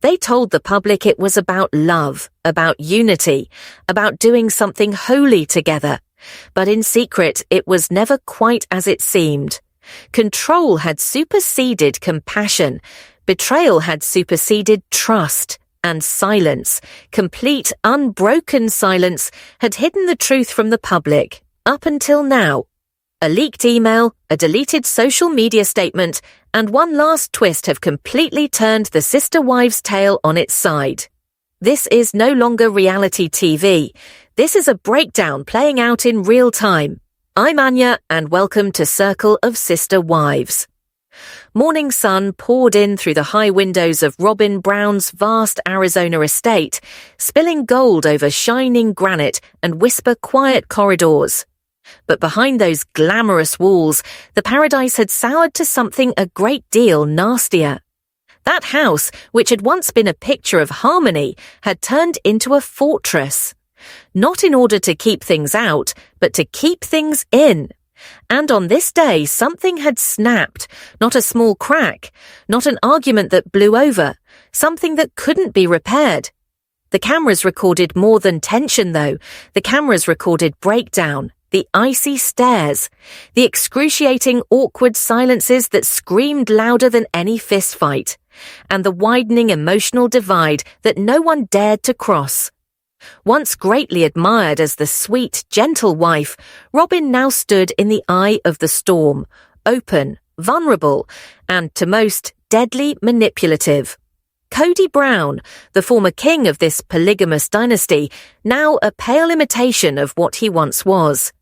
They told the public it was about love, about unity, about doing something holy together. But in secret, it was never quite as it seemed. Control had superseded compassion. Betrayal had superseded trust. And silence, complete, unbroken silence, had hidden the truth from the public, up until now. A leaked email, a deleted social media statement, and one last twist have completely turned the sister wives' tale on its side. This is no longer reality TV. This is a breakdown playing out in real time. I'm Anya, and welcome to Circle of Sister Wives. Morning sun poured in through the high windows of Robin Brown's vast Arizona estate, spilling gold over shining granite and whisper quiet corridors. But behind those glamorous walls, the paradise had soured to something a great deal nastier. That house, which had once been a picture of harmony, had turned into a fortress. Not in order to keep things out, but to keep things in. And on this day, something had snapped, not a small crack, not an argument that blew over, something that couldn't be repaired. The cameras recorded more than tension, though. The cameras recorded breakdown, the icy stares, the excruciating, awkward silences that screamed louder than any fistfight, and the widening emotional divide that no one dared to cross. Once greatly admired as the sweet, gentle wife, Robin now stood in the eye of the storm, open, vulnerable, and, to most, deadly manipulative. Cody Brown, the former king of this polygamous dynasty, now a pale imitation of what he once was.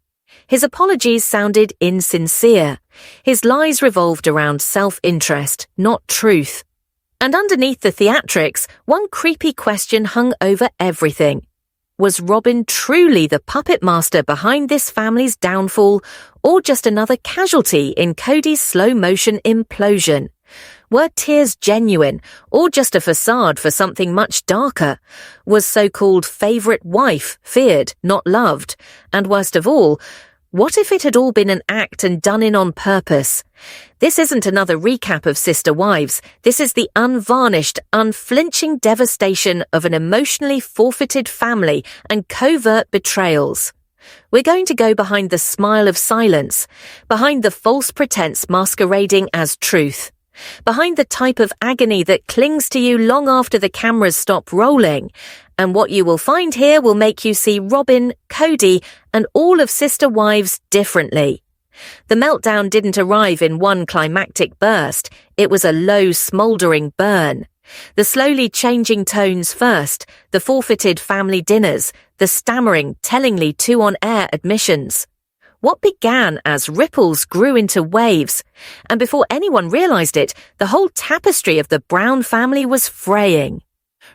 His apologies sounded insincere. His lies revolved around self-interest, not truth. And underneath the theatrics, one creepy question hung over everything. Was Robin truly the puppet master behind this family's downfall, or just another casualty in Cody's slow-motion implosion? Were tears genuine, or just a facade for something much darker? Was so-called favourite wife feared, not loved? And worst of all, what if it had all been an act and done in on purpose? This isn't another recap of Sister Wives. This is the unvarnished, unflinching devastation of an emotionally forfeited family and covert betrayals. We're going to go behind the smile of silence, behind the false pretense masquerading as truth, behind the type of agony that clings to you long after the cameras stop rolling. And what you will find here will make you see Robin, Cody, and all of Sister Wives differently. The meltdown didn't arrive in one climactic burst. It was a low, smouldering burn. The slowly changing tones first, the forfeited family dinners, the stammering, tellingly on-air admissions. What began as ripples grew into waves, and before anyone realized it, the whole tapestry of the Brown family was fraying.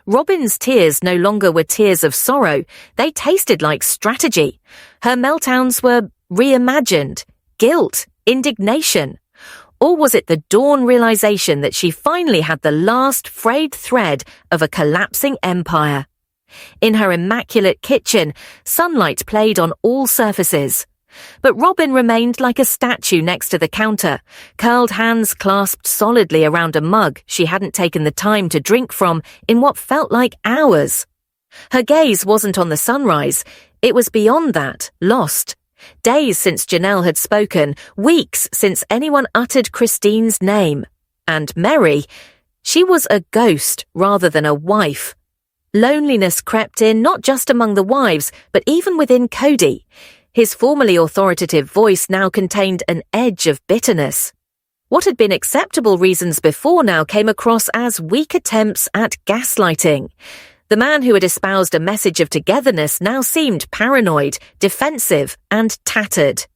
Robin's tears no longer were tears of sorrow. They tasted like strategy. Her meltdowns were reimagined. Guilt, indignation. Or was it the dawn realization that she finally had the last frayed thread of a collapsing empire? In her immaculate kitchen, sunlight played on all surfaces. But Robin remained like a statue next to the counter, curled hands clasped solidly around a mug she hadn't taken the time to drink from in what felt like hours. Her gaze wasn't on the sunrise. It was beyond that, lost. Days since Janelle had spoken, weeks since anyone uttered Christine's name. And Mary, she was a ghost rather than a wife. Loneliness crept in not just among the wives, but even within Cody. His formerly authoritative voice now contained an edge of bitterness. What had been acceptable reasons before now came across as weak attempts at gaslighting. The man who had espoused a message of togetherness now seemed paranoid, defensive, and tattered.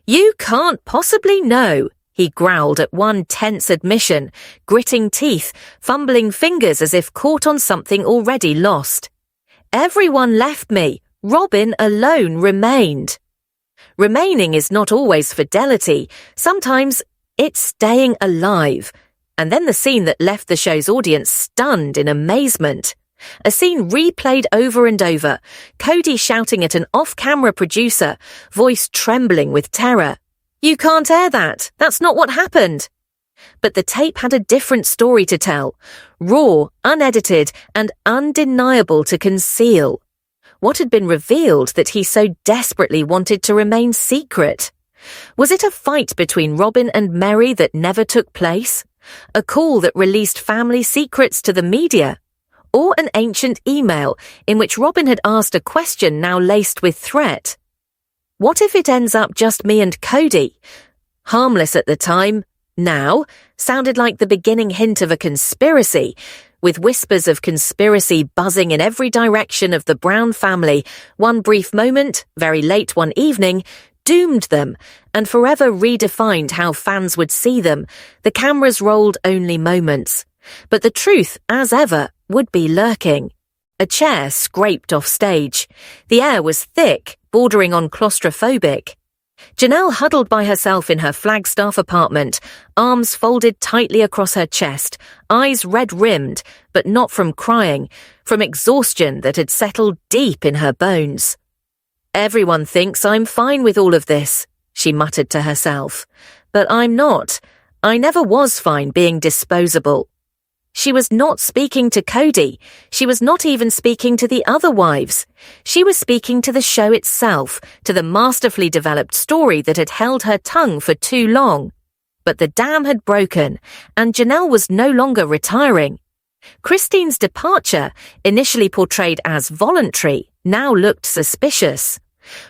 "You can't possibly know," he growled at one tense admission, gritting teeth, fumbling fingers as if caught on something already lost. "Everyone left me. Robin alone remained." Remaining is not always fidelity. Sometimes it's staying alive. And then the scene that left the show's audience stunned in amazement. A scene replayed over and over, Cody shouting at an off-camera producer, voice trembling with terror. "You can't air that. That's not what happened." But the tape had a different story to tell, raw, unedited, and undeniable to conceal. What had been revealed that he so desperately wanted to remain secret? Was it a fight between Robin and Mary that never took place? A call that released family secrets to the media? Or an ancient email in which Robin had asked a question now laced with threat? What if it ends up just me and Cody? Harmless at the time, now, sounded like the beginning hint of a conspiracy, with whispers of conspiracy buzzing in every direction of the Brown family. One brief moment, very late one evening, doomed them and forever redefined how fans would see them. The cameras rolled only moments. But the truth, as ever, would be lurking. A chair scraped off stage. The air was thick, bordering on claustrophobic. Janelle huddled by herself in her Flagstaff apartment, arms folded tightly across her chest, eyes red-rimmed, but not from crying, from exhaustion that had settled deep in her bones. "Everyone thinks I'm fine with all of this," she muttered to herself. "But I'm not. I never was fine being disposable." She was not speaking to Cody. She was not even speaking to the other wives. She was speaking to the show itself, to the masterfully developed story that had held her tongue for too long. But the dam had broken, and Janelle was no longer retiring. Christine's departure, initially portrayed as voluntary, now looked suspicious.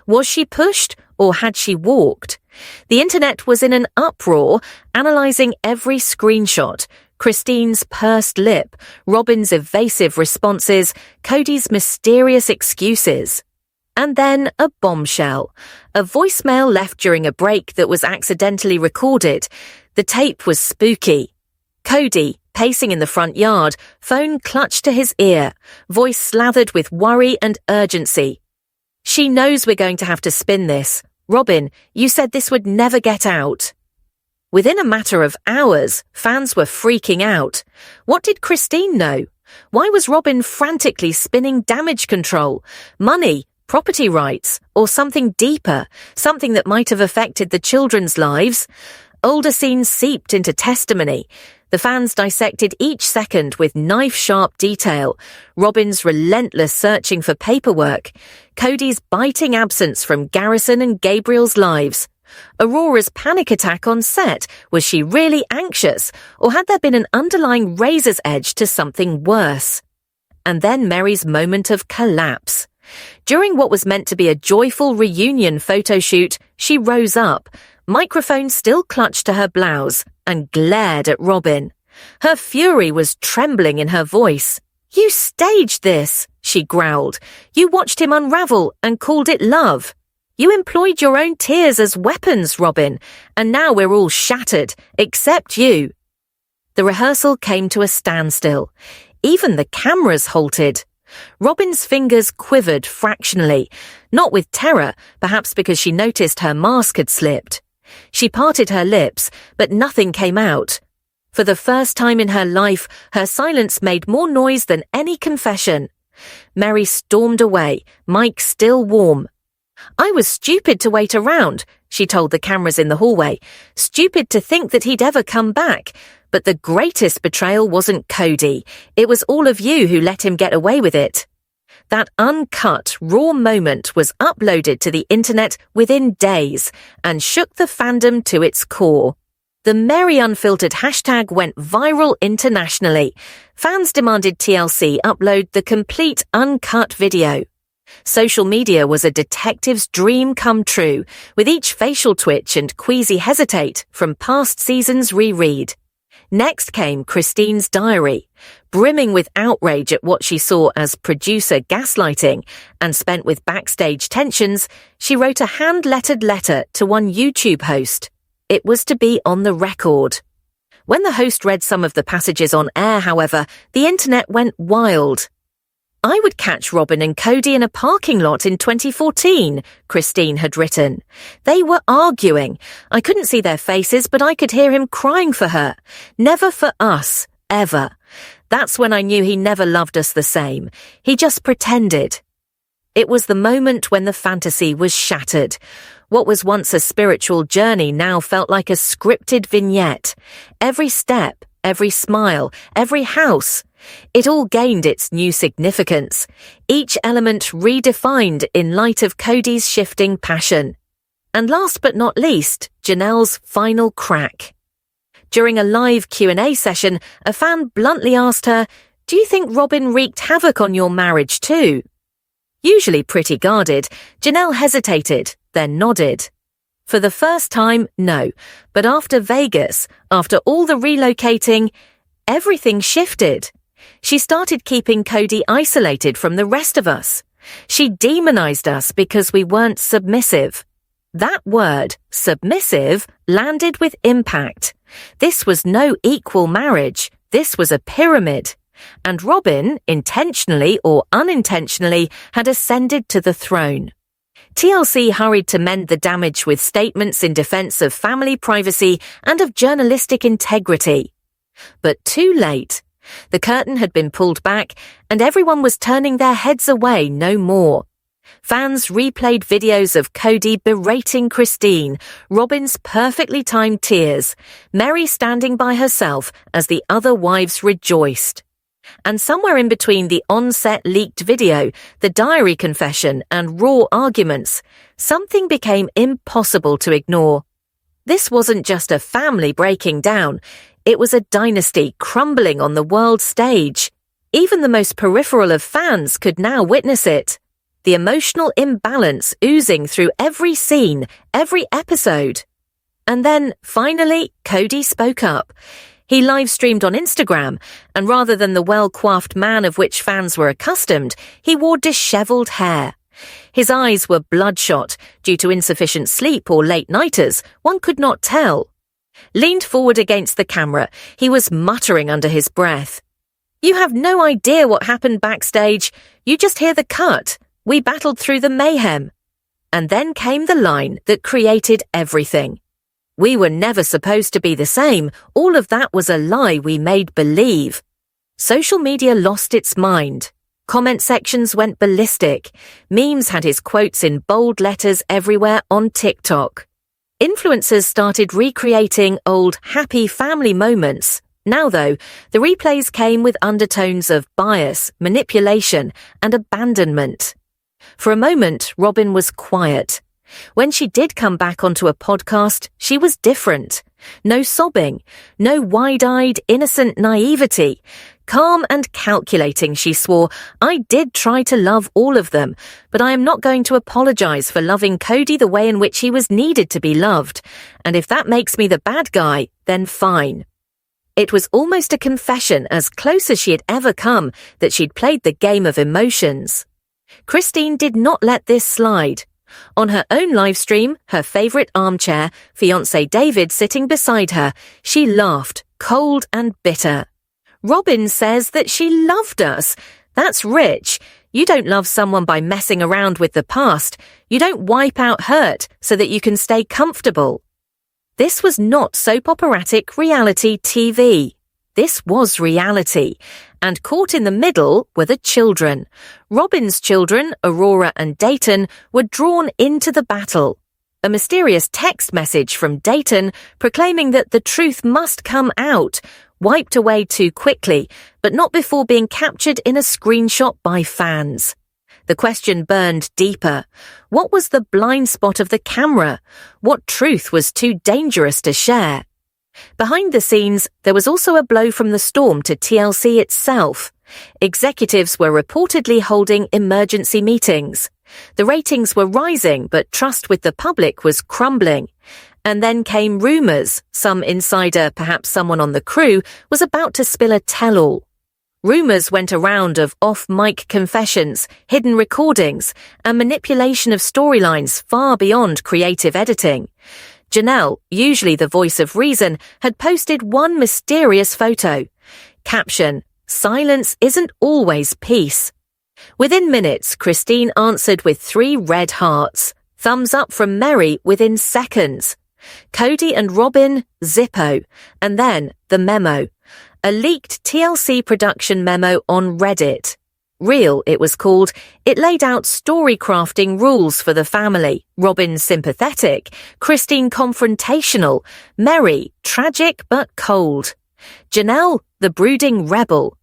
Was she pushed, or had she walked? The internet was in an uproar, analysing every screenshot, Christine's pursed lip, Robin's evasive responses, Cody's mysterious excuses. And then a bombshell. A voicemail left during a break that was accidentally recorded. The tape was spooky. Cody, pacing in the front yard, phone clutched to his ear, voice slathered with worry and urgency. "She knows we're going to have to spin this. Robin, you said this would never get out." Within a matter of hours, fans were freaking out. What did Christine know? Why was Robin frantically spinning damage control, money, property rights, or something deeper, something that might have affected the children's lives? Older scenes seeped into testimony. The fans dissected each second with knife-sharp detail. Robin's relentless searching for paperwork. Cody's biting absence from Garrison and Gabriel's lives. Aurora's panic attack on set. Was she really anxious, or had there been an underlying razor's edge to something worse? And then Mary's moment of collapse. During what was meant to be a joyful reunion photo shoot, she rose up, microphone still clutched to her blouse, and glared at Robin. Her fury was trembling in her voice. "You staged this," she growled. "You watched him unravel and called it love. You employed your own tears as weapons, Robin, and now we're all shattered, except you." The rehearsal came to a standstill. Even the cameras halted. Robin's fingers quivered fractionally, not with terror, perhaps because she noticed her mask had slipped. She parted her lips, but nothing came out. For the first time in her life, her silence made more noise than any confession. Mary stormed away, mic still warm. "I was stupid to wait around," she told the cameras in the hallway. "Stupid to think that he'd ever come back. But the greatest betrayal wasn't Cody. It was all of you who let him get away with it." That uncut, raw moment was uploaded to the internet within days and shook the fandom to its core. The Mary Unfiltered hashtag went viral internationally. Fans demanded TLC upload the complete uncut video. Social media was a detective's dream come true, with each facial twitch and queasy hesitate from past seasons reread. Next came Christine's diary, brimming with outrage at what she saw as producer gaslighting and spent with backstage tensions. She wrote a hand-lettered letter to one YouTube host. It was to be on the record. When the host read some of the passages on air, however, the internet went wild. "I would catch Robin and Cody in a parking lot in 2014, Christine had written. They were arguing. I couldn't see their faces, but I could hear him crying for her. Never for us, ever. That's when I knew he never loved us the same. He just pretended." It was the moment when the fantasy was shattered. What was once a spiritual journey now felt like a scripted vignette. Every step, every smile, every house, it all gained its new significance, each element redefined in light of Cody's shifting passion. And last but not least, Janelle's final crack. During a live Q&A session, a fan bluntly asked her, "Do you think Robin wreaked havoc on your marriage too?" Usually pretty guarded, Janelle hesitated, then nodded. For the first time, no. But after Vegas, after all the relocating, everything shifted. She started keeping Cody isolated from the rest of us. She demonized us because we weren't submissive. That word, submissive, landed with impact. This was no equal marriage. This was a pyramid. And Robin, intentionally or unintentionally, had ascended to the throne. TLC hurried to mend the damage with statements in defense of family privacy and of journalistic integrity. But too late. The curtain had been pulled back, and everyone was turning their heads away no more. Fans replayed videos of Cody berating Christine, Robin's perfectly timed tears, Mary standing by herself as the other wives rejoiced. And somewhere in between the on-set leaked video, the diary confession, and raw arguments, something became impossible to ignore. This wasn't just a family breaking down. It was a dynasty crumbling on the world stage. Even the most peripheral of fans could now witness it. The emotional imbalance oozing through every scene, every episode. And then, finally, Cody spoke up. He live-streamed on Instagram, and rather than the well-coiffed man of which fans were accustomed, he wore disheveled hair. His eyes were bloodshot, due to insufficient sleep or late-nighters, one could not tell. Leaned forward against the camera, he was muttering under his breath. "You have no idea what happened backstage. You just hear the cut. We battled through the mayhem." And then came the line that created everything. "We were never supposed to be the same. All of that was a lie we made believe." Social media lost its mind. Comment sections went ballistic. Memes had his quotes in bold letters everywhere on TikTok. Influencers started recreating old happy family moments. Now, though, the replays came with undertones of bias, manipulation, and abandonment. For a moment, Robin was quiet. When she did come back onto a podcast, she was different. No sobbing, no wide-eyed, innocent naivety. Calm and calculating, she swore, "I did try to love all of them, but I am not going to apologize for loving Cody the way in which he was needed to be loved. And if that makes me the bad guy, then fine." It was almost a confession, as close as she had ever come, that she'd played the game of emotions. Christine did not let this slide. On her own livestream, her favorite armchair, fiancé David sitting beside her, she laughed, cold and bitter. "Robin says that she loved us. That's rich. You don't love someone by messing around with the past. You don't wipe out hurt so that you can stay comfortable." This was not soap operatic reality TV. This was reality. And caught in the middle were the children. Robin's children, Aurora and Dayton, were drawn into the battle. A mysterious text message from Dayton proclaiming that the truth must come out, wiped away too quickly, but not before being captured in a screenshot by fans. The question burned deeper. What was the blind spot of the camera? What truth was too dangerous to share? Behind the scenes, there was also a blow from the storm to TLC itself. Executives were reportedly holding emergency meetings. The ratings were rising, but trust with the public was crumbling. And then came rumors. Some insider, perhaps someone on the crew, was about to spill a tell-all. Rumors went around of off-mic confessions, hidden recordings, and manipulation of storylines far beyond creative editing. Janelle, usually the voice of reason, had posted one mysterious photo. Caption, "Silence isn't always peace." Within minutes, Christine answered with 3 red hearts. Thumbs up from Mary within seconds. Cody and Robin, Zippo. And then the memo. A leaked TLC production memo on Reddit. Real, it was called. It laid out story crafting rules for the family. Robin sympathetic, Christine confrontational, Mary tragic but cold. Janelle, the brooding rebel.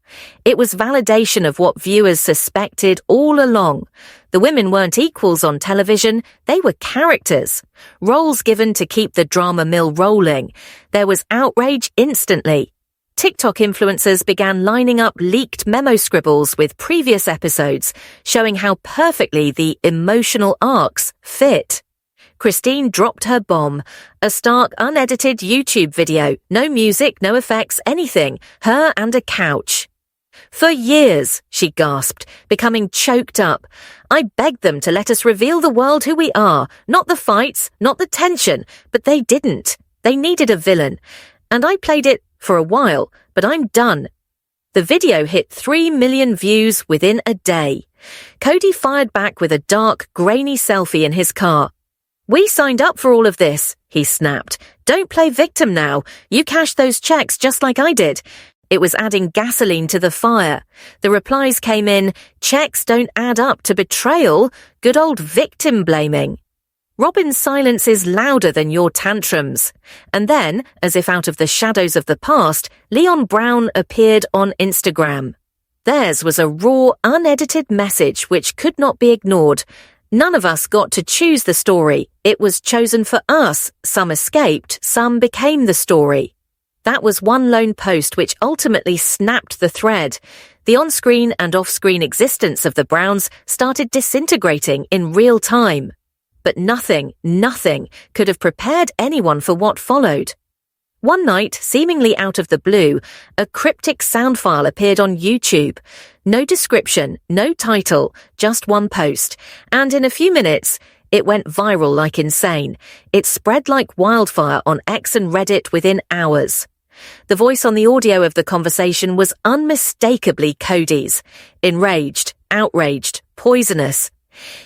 It was validation of what viewers suspected all along. The women weren't equals on television, they were characters. Roles given to keep the drama mill rolling. There was outrage instantly. TikTok influencers began lining up leaked memo scribbles with previous episodes, showing how perfectly the emotional arcs fit. Christine dropped her bomb, a stark, unedited YouTube video, no music, no effects, anything, her and a couch. For years, she gasped, becoming choked up. I begged them to let us reveal the world who we are, not the fights, not the tension, but they didn't. They needed a villain. And I played it for a while, but I'm done. The video hit 3 million views within a day. Cody fired back with a dark, grainy selfie in his car. We signed up for all of this, he snapped. Don't play victim now. You cashed those checks just like I did. It was adding gasoline to the fire. The replies came in, checks don't add up to betrayal, good old victim blaming. Robin's silence is louder than your tantrums. And then, as if out of the shadows of the past, Leon Brown appeared on Instagram. Theirs was a raw, unedited message which could not be ignored. None of us got to choose the story. It was chosen for us. Some escaped, some became the story. That was one lone post which ultimately snapped the thread. The on-screen and off-screen existence of the Browns started disintegrating in real time. But nothing could have prepared anyone for what followed. One night, seemingly out of the blue, a cryptic sound file appeared on YouTube. No description, no title, just one post. And in a few minutes, it went viral like insane. It spread like wildfire on X and Reddit within hours. The voice on the audio of the conversation was unmistakably Cody's. Enraged, outraged, poisonous.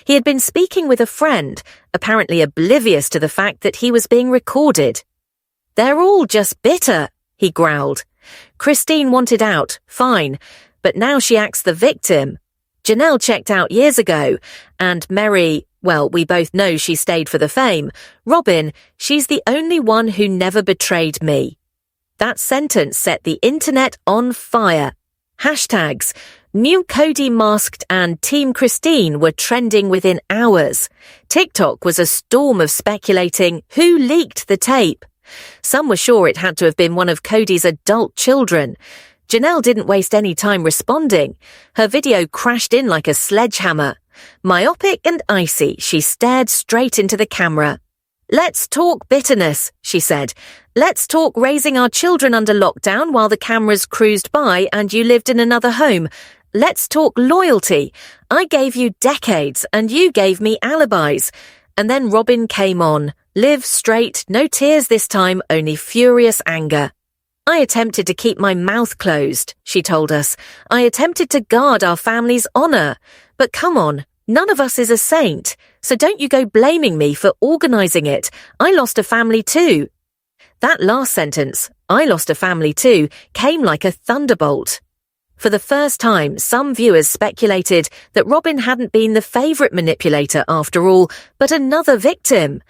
He had been speaking with a friend, apparently oblivious to the fact that he was being recorded. They're all just bitter, he growled. Christine wanted out, fine, but now she acts the victim. Janelle checked out years ago, and Mary, well, we both know she stayed for the fame. Robin, she's the only one who never betrayed me. That sentence set the internet on fire. Hashtags, New Cody Masked and Team Christine were trending within hours. TikTok was a storm of speculating who leaked the tape. Some were sure it had to have been one of Cody's adult children. Janelle didn't waste any time responding. Her video crashed in like a sledgehammer. Myopic and icy, she stared straight into the camera. Let's talk bitterness, she said. Let's talk raising our children under lockdown while the cameras cruised by and you lived in another home. Let's talk loyalty. I gave you decades and you gave me alibis. And then Robin came on. Live straight, no tears this time, only furious anger. I attempted to keep my mouth closed, she told us. I attempted to guard our family's honor. But come on, none of us is a saint. So don't you go blaming me for organizing it. I lost a family too. That last sentence, I lost a family too, came like a thunderbolt. For the first time, some viewers speculated that Robin hadn't been the favorite manipulator after all, but another victim.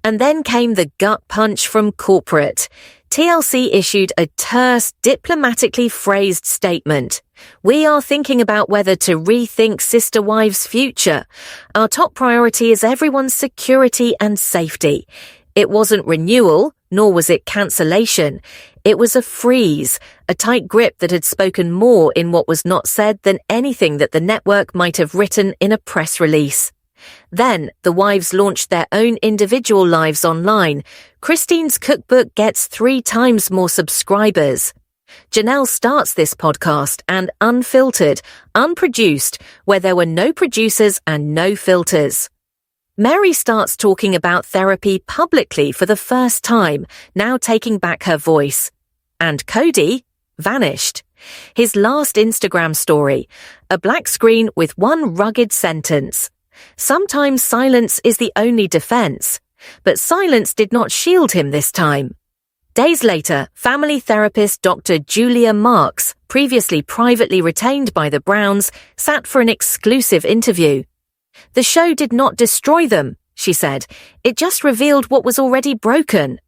And then came the gut punch from corporate. TLC issued a terse, diplomatically phrased statement. We are thinking about whether to rethink Sister Wives' future. Our top priority is everyone's security and safety. It wasn't renewal, nor was it cancellation. It was a freeze, a tight grip that had spoken more in what was not said than anything that the network might have written in a press release. Then, the wives launched their own individual lives online. Christine's cookbook gets 3 times more subscribers. Janelle starts this podcast and unfiltered, unproduced, where there were no producers and no filters. Mary starts talking about therapy publicly for the first time, now taking back her voice. And Cody vanished. His last Instagram story, a black screen with one rugged sentence. Sometimes silence is the only defense, but silence did not shield him this time. Days later, family therapist Dr. Julia Marks, previously privately retained by the Browns, sat for an exclusive interview. "The show did not destroy them," she said. "It just revealed what was already broken."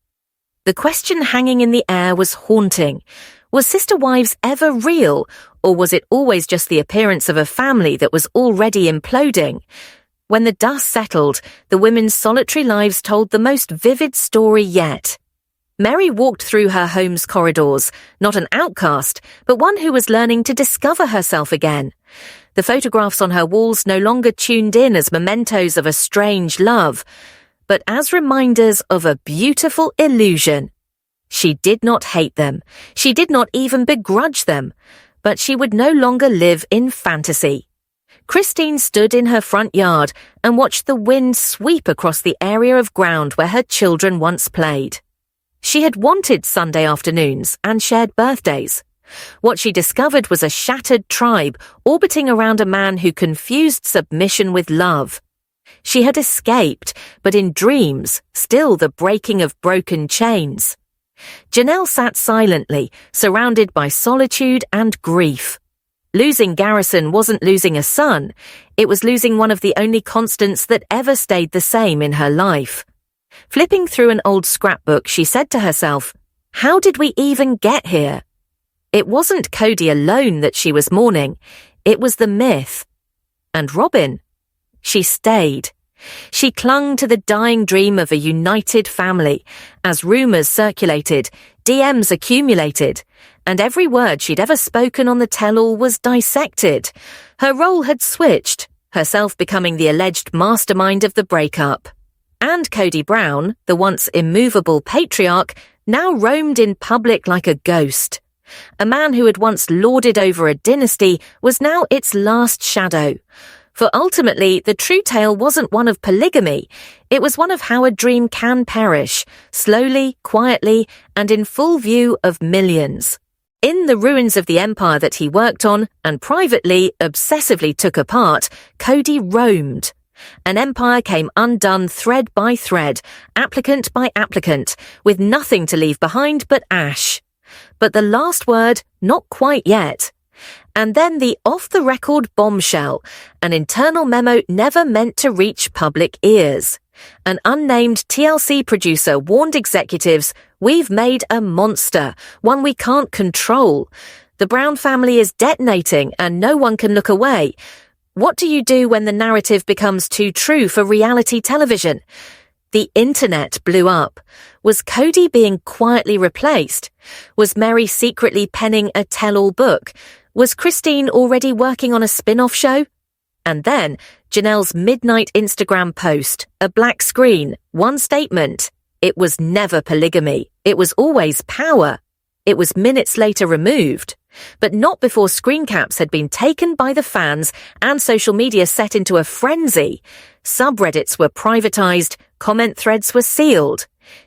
The question hanging in the air was haunting. Was Sister Wives ever real, or was it always just the appearance of a family that was already imploding? When the dust settled, the women's solitary lives told the most vivid story yet. Mary walked through her home's corridors, not an outcast, but one who was learning to discover herself again. The photographs on her walls no longer tuned in as mementos of a strange love, but as reminders of a beautiful illusion. She did not hate them. She did not even begrudge them, but she would no longer live in fantasy. Christine stood in her front yard and watched the wind sweep across the area of ground where her children once played. She had wanted Sunday afternoons and shared birthdays. What she discovered was a shattered tribe orbiting around a man who confused submission with love. She had escaped, but in dreams, still the breaking of broken chains. Janelle sat silently, surrounded by solitude and grief. Losing Garrison wasn't losing a son, it was losing one of the only constants that ever stayed the same in her life. Flipping through an old scrapbook, she said to herself, "How did we even get here?" It wasn't Cody alone that she was mourning, it was the myth. And Robin? She stayed. She clung to the dying dream of a united family, as rumours circulated, DMs accumulated, and every word she'd ever spoken on the tell-all was dissected. Her role had switched, herself becoming the alleged mastermind of the breakup. And Cody Brown, the once immovable patriarch, now roamed in public like a ghost. A man who had once lorded over a dynasty was now its last shadow. For ultimately, the true tale wasn't one of polygamy, it was one of how a dream can perish, slowly, quietly, and in full view of millions. In the ruins of the empire that he worked on, and privately, obsessively took apart, Cody roamed. An empire came undone thread by thread, applicant by applicant, with nothing to leave behind but ash. But the last word, not quite yet. And then the off-the-record bombshell, an internal memo never meant to reach public ears. An unnamed TLC producer warned executives, "We've made a monster, one we can't control. The Brown family is detonating and no one can look away. What do you do when the narrative becomes too true for reality television?" The internet blew up. Was Cody being quietly replaced? Was Mary secretly penning a tell-all book? Was Christine already working on a spin-off show? And then, Janelle's midnight Instagram post, a black screen, one statement. It was never polygamy. It was always power. It was minutes later removed. But not before screen caps had been taken by the fans and social media set into a frenzy. Subreddits were privatized, comment threads were sealed.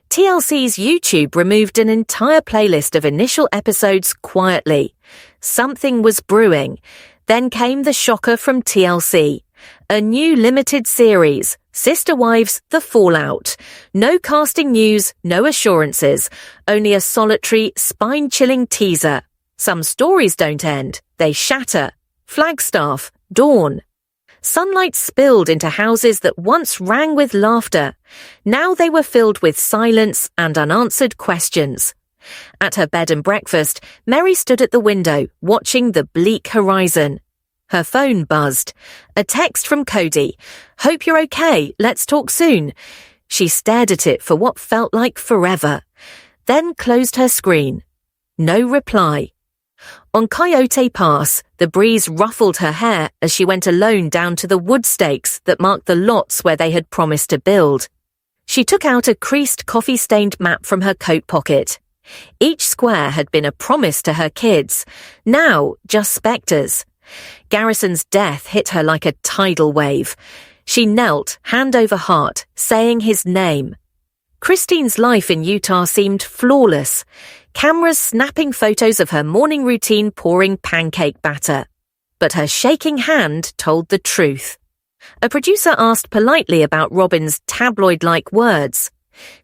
TLC's YouTube removed an entire playlist of initial episodes quietly. Something was brewing. Then came the shocker from TLC. A new limited series, Sister Wives, The Fallout. No casting news, no assurances, only a solitary, spine-chilling teaser. Some stories don't end, they shatter. Flagstaff, dawn. Sunlight spilled into houses that once rang with laughter. Now they were filled with silence and unanswered questions. At her bed and breakfast, Mary stood at the window, watching the bleak horizon. Her phone buzzed. A text from Cody. "Hope you're okay, let's talk soon." She stared at it for what felt like forever, then closed her screen. No reply. On Coyote Pass, the breeze ruffled her hair as she went alone down to the wood stakes that marked the lots where they had promised to build. She took out a creased coffee-stained map from her coat pocket. Each square had been a promise to her kids. Now, just spectres. Garrison's death hit her like a tidal wave. She knelt, hand over heart, saying his name. Christine's life in Utah seemed flawless. Cameras snapping photos of her morning routine pouring pancake batter. But her shaking hand told the truth. A producer asked politely about Robin's tabloid-like words.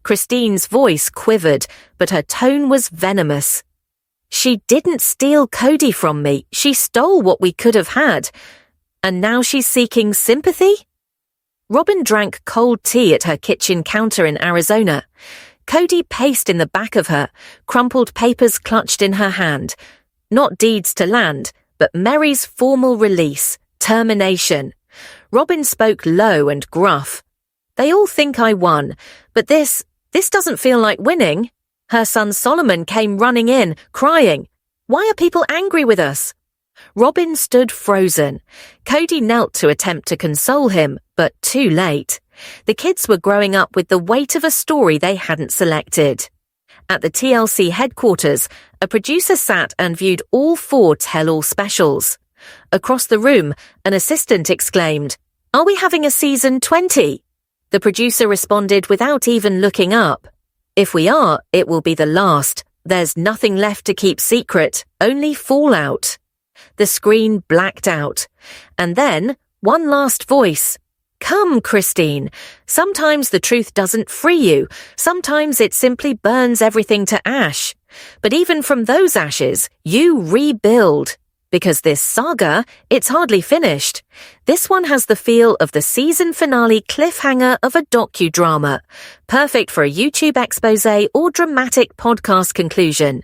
Christine's voice quivered, but her tone was venomous. She didn't steal Cody from me. She stole what we could have had. And now she's seeking sympathy? Robin drank cold tea at her kitchen counter in Arizona. Cody paced in the back of her, crumpled papers clutched in her hand. Not deeds to land, but Mary's formal release, termination. Robin spoke low and gruff. They all think I won, but this doesn't feel like winning. Her son Solomon came running in, crying. Why are people angry with us? Robin stood frozen. Cody knelt to attempt to console him, but too late. The kids were growing up with the weight of a story they hadn't selected. At the TLC headquarters, a producer sat and viewed all 4 tell-all specials. Across the room, an assistant exclaimed, "Are we having a season 20? The producer responded without even looking up. "If we are, it will be the last. There's nothing left to keep secret, only fallout." The screen blacked out. And then, one last voice. "Come, Christine. Sometimes the truth doesn't free you. Sometimes it simply burns everything to ash. But even from those ashes, you rebuild. Because this saga, it's hardly finished. This one has the feel of the season finale cliffhanger of a docudrama. Perfect for a YouTube expose or dramatic podcast conclusion.